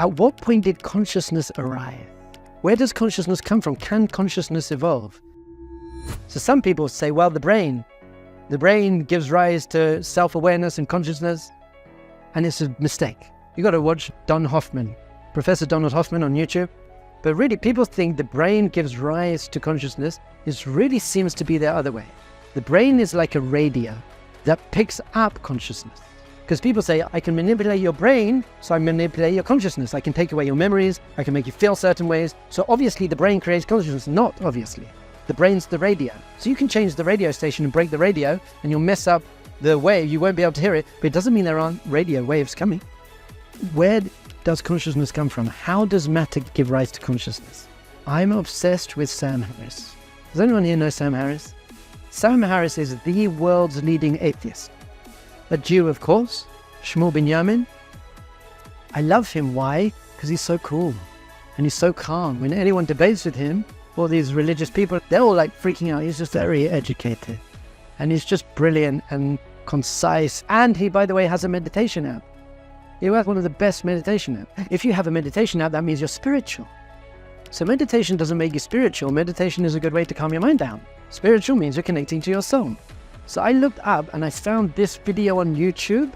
At what point did consciousness arrive? Where does consciousness come from? Can consciousness evolve? So some people say, well, the brain gives rise to self-awareness and consciousness, and it's a mistake. You got to watch Hoffman, Professor Donald Hoffman on YouTube. But really, people think the brain gives rise to consciousness. It really seems to be the other way. The brain is like a radio that picks up consciousness. Because people say, I can manipulate your brain, so I manipulate your consciousness. I can take away your memories. I can make you feel certain ways. So obviously the brain creates consciousness. Not obviously. The brain's the radio. So you can change the radio station and break the radio, and you'll mess up the wave. You won't be able to hear it. But it doesn't mean there aren't radio waves coming. Where does consciousness come from? How does matter give rise to consciousness? I'm obsessed with Sam Harris. Does anyone here know Sam Harris? Sam Harris is the world's leading atheist. A Jew, of course, Shmuel Binyamin. I love him. Why? Because he's so cool and he's so calm. When anyone debates with him, all these religious people, they're all like freaking out. He's just very educated and he's just brilliant and concise. And he, by the way, has a meditation app. He has one of the best meditation apps. If you have a meditation app, that means you're spiritual. So meditation doesn't make you spiritual. Meditation is a good way to calm your mind down. Spiritual means you're connecting to your soul. So I looked up and I found this video on YouTube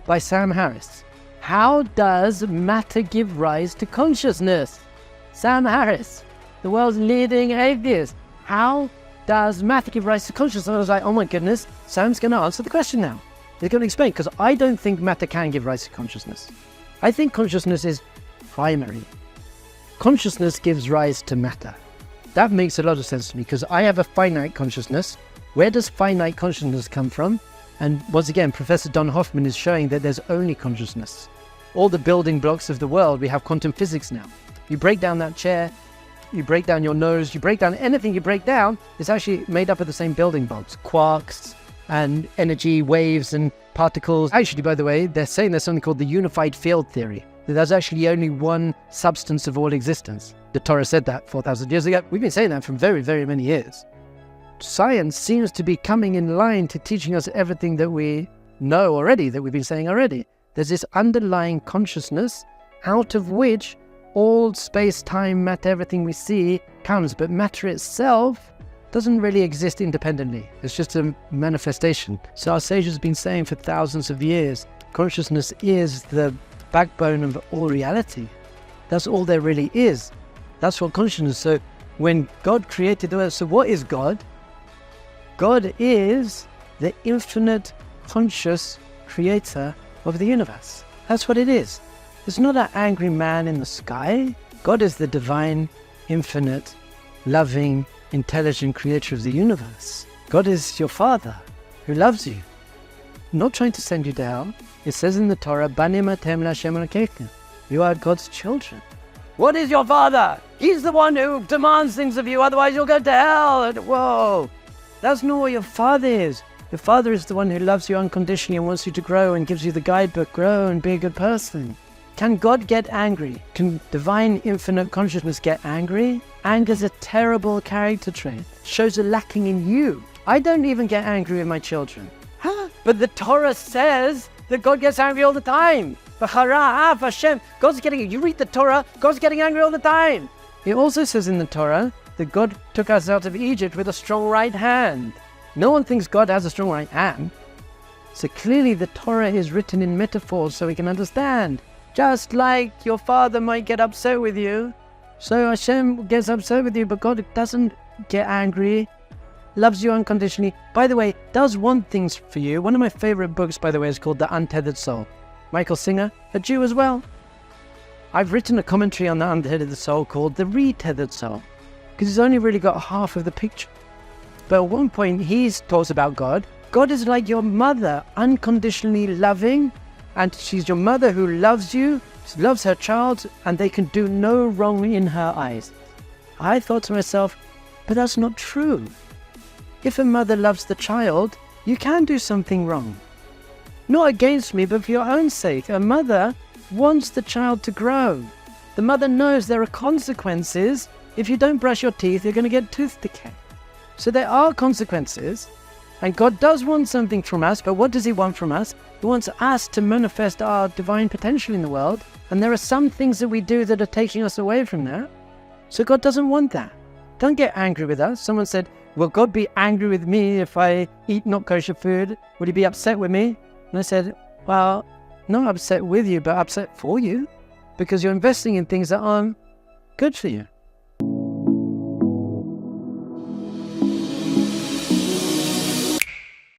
by Sam Harris. How does matter give rise to consciousness? Sam Harris, the world's leading atheist. How does matter give rise to consciousness? I was like, oh my goodness, Sam's going to answer the question now. He's going to explain, because I don't think matter can give rise to consciousness. I think consciousness is primary. Consciousness gives rise to matter. That makes a lot of sense to me, because I have a finite consciousness. Where does finite consciousness come from? And once again, Professor Don Hoffman is showing that there's only consciousness. All the building blocks of the world, we have quantum physics now. You break down that chair, you break down your nose, you break down anything you break down, it's actually made up of the same building blocks. Quarks and energy, waves and particles. Actually, by the way, they're saying there's something called the unified field theory. That there's actually only one substance of all existence. The Torah said that 4,000 years ago. We've been saying that for very, very many years. Science seems to be coming in line to teaching us everything that we know already, that we've been saying already. There's this underlying consciousness out of which all space, time, matter, everything we see comes. But matter itself doesn't really exist independently. It's just a manifestation. So our sages have been saying for thousands of years, consciousness is the backbone of all reality. That's all there really is. That's what consciousness is. So when God created the earth, so what is God? God is the infinite conscious creator of the universe. That's what it is. It's not an angry man in the sky. God is the divine, infinite, loving, intelligent creator of the universe. God is your father who loves you. Not trying to send you down. It says in the Torah, Banim atem l'Hashem Elokeichem. You are God's children. What is your father? He's the one who demands things of you, otherwise you'll go to hell. And whoa, that's not what your father is. Your father is the one who loves you unconditionally and wants you to grow and gives you the guidebook, grow and be a good person. Can God get angry? Can divine infinite consciousness get angry? Anger is a terrible character trait. It shows a lacking in you. I don't even get angry with my children. Huh? But the Torah says that God gets angry all the time. God's getting, you read the Torah, God's getting angry all the time. It also says in the Torah that God took us out of Egypt with a strong right hand. No one thinks God has a strong right hand. So clearly the Torah is written in metaphors so we can understand. Just like your father might get upset with you, so Hashem gets upset with you, but God doesn't get angry, loves you unconditionally. By the way, does want things for you. One of my favorite books, by the way, is called The Untethered Soul. Michael Singer, a Jew as well. I've written a commentary on The Untethered Soul called The Retethered Soul, because he's only really got half of the picture. But at one point, he talks about God. God is like your mother, unconditionally loving, and she's your mother who loves you, she loves her child, and they can do no wrong in her eyes. I thought to myself, but that's not true. If a mother loves the child, you can do something wrong. Not against me, but for your own sake. A mother wants the child to grow. The mother knows there are consequences. If you don't brush your teeth, you're going to get tooth decay. So there are consequences, and God does want something from us, but what does He want from us? He wants us to manifest our divine potential in the world, And there are some things that we do that are taking us away from that. So God doesn't want that. Don't get angry with us. Someone said, will God be angry with me if I eat not kosher food? Would he be upset with me? And I said, well, not upset with you, but upset for you, because you're investing in things that aren't good for you.